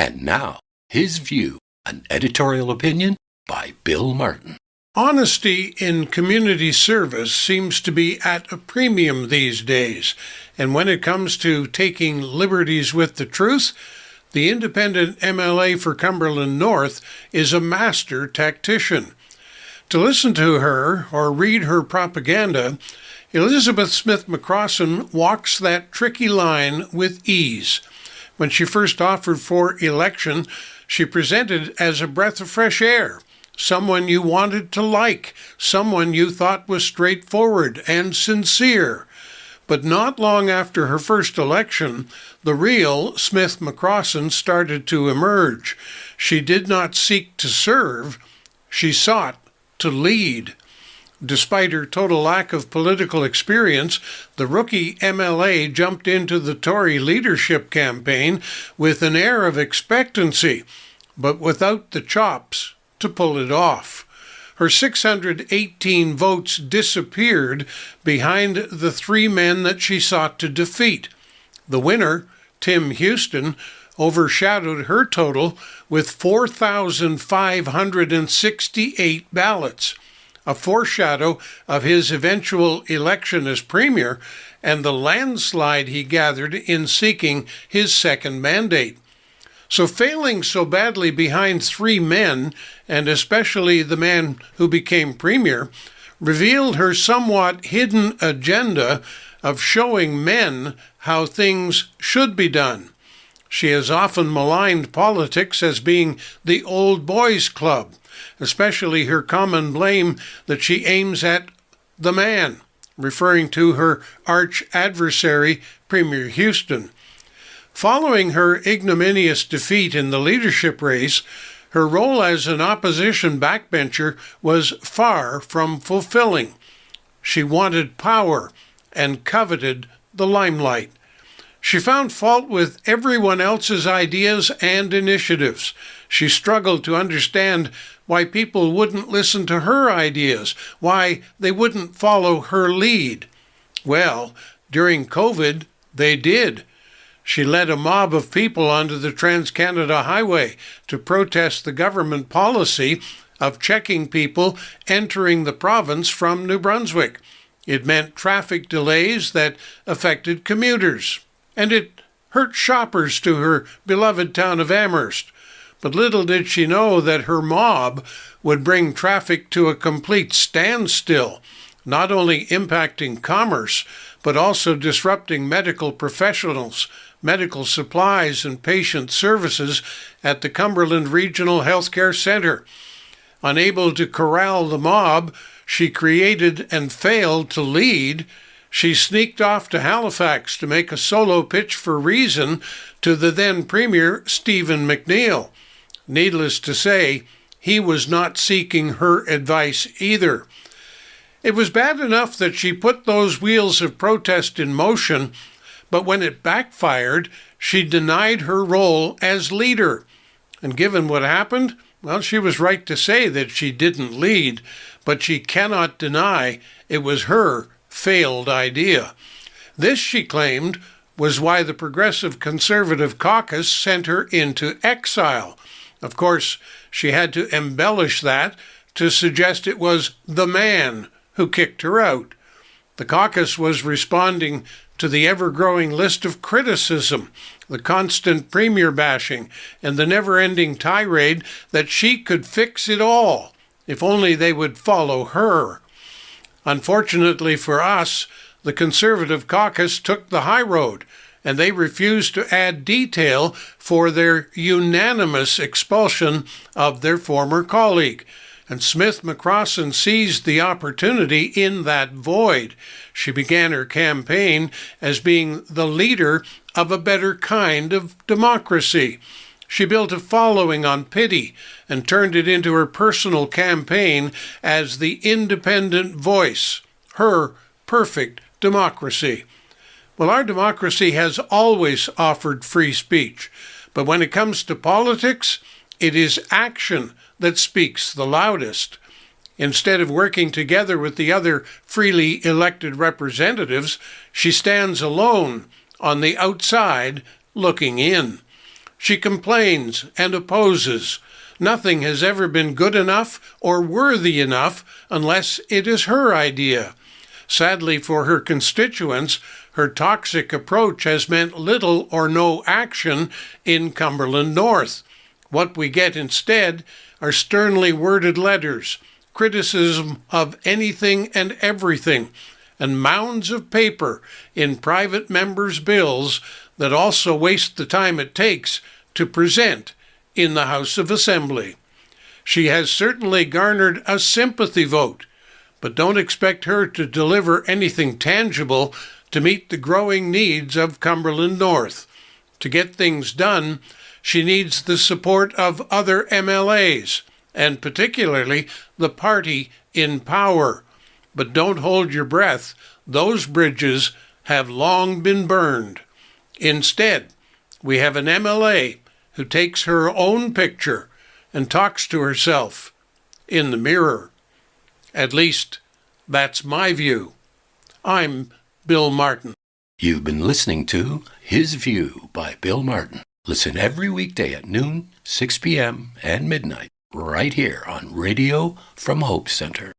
And now, his view, an editorial opinion by Bill Martin. Honesty in community service seems to be at a premium these days, and when it comes to taking liberties with the truth, the independent MLA for Cumberland North is a master tactician. To listen to her or read her propaganda, Elizabeth Smith-McCrossin walks that tricky line with ease. When she first offered for election, she presented as a breath of fresh air, someone you wanted to like, someone you thought was straightforward and sincere. But not long after her first election, the real Smith-McCrossin started to emerge. She did not seek to serve, she sought to lead. Despite her total lack of political experience, the rookie MLA jumped into the Tory leadership campaign with an air of expectancy, but without the chops to pull it off. Her 618 votes disappeared behind the three men that she sought to defeat. The winner, Tim Houston, overshadowed her total with 4,568 ballots, a foreshadow of his eventual election as premier and the landslide he gathered in seeking his second mandate. So failing so badly behind three men, and especially the man who became premier, revealed her somewhat hidden agenda of showing men how things should be done. She has often maligned politics as being the old boys club, especially her common blame that she aims at the man, referring to her arch adversary, Premier Houston. Following her ignominious defeat in the leadership race, her role as an opposition backbencher was far from fulfilling. She wanted power and coveted the limelight. She found fault with everyone else's ideas and initiatives. She struggled to understand why people wouldn't listen to her ideas, why they wouldn't follow her lead. Well, during COVID, they did. She led a mob of people onto the Trans-Canada Highway to protest the government policy of checking people entering the province from New Brunswick. It meant traffic delays that affected commuters, and it hurt shoppers to her beloved town of Amherst. But little did she know that her mob would bring traffic to a complete standstill, not only impacting commerce, but also disrupting medical professionals, medical supplies, and patient services at the Cumberland Regional Healthcare Centre. Unable to corral the mob she created and failed to lead, she sneaked off to Halifax to make a solo pitch for reason to the then Premier, Stephen McNeil. Needless to say, he was not seeking her advice either. It was bad enough that she put those wheels of protest in motion, but when it backfired, she denied her role as leader. And given what happened, well, she was right to say that she didn't lead, but she cannot deny it was her failed idea. This, she claimed, was why the Progressive Conservative Caucus sent her into exile. Of course, she had to embellish that to suggest it was the man who kicked her out. The caucus was responding to the ever-growing list of criticism, the constant premier bashing, and the never-ending tirade that she could fix it all if only they would follow her. Unfortunately for us, the Conservative caucus took the high road, and they refused to add detail for their unanimous expulsion of their former colleague. And Smith-McCrossin seized the opportunity in that void. She began her campaign as being the leader of a better kind of democracy. She built a following on pity and turned it into her personal campaign as the independent voice, her perfect democracy. Well, our democracy has always offered free speech, but when it comes to politics, it is action that speaks the loudest. Instead of working together with the other freely elected representatives, she stands alone on the outside looking in. She complains and opposes. Nothing has ever been good enough or worthy enough unless it is her idea. Sadly for her constituents, her toxic approach has meant little or no action in Cumberland North. What we get instead are sternly worded letters, criticism of anything and everything, and mounds of paper in private members' bills that also waste the time it takes to present in the House of Assembly. She has certainly garnered a sympathy vote, but don't expect her to deliver anything tangible to meet the growing needs of Cumberland North. To get things done, she needs the support of other MLAs, and particularly the party in power. But don't hold your breath. Those bridges have long been burned. Instead, we have an MLA who takes her own picture and talks to herself in the mirror. At least, that's my view. I'm Bill Martin. You've been listening to His View by Bill Martin. Listen every weekday at noon, 6 p.m., and midnight, right here on Radio from Hope Center.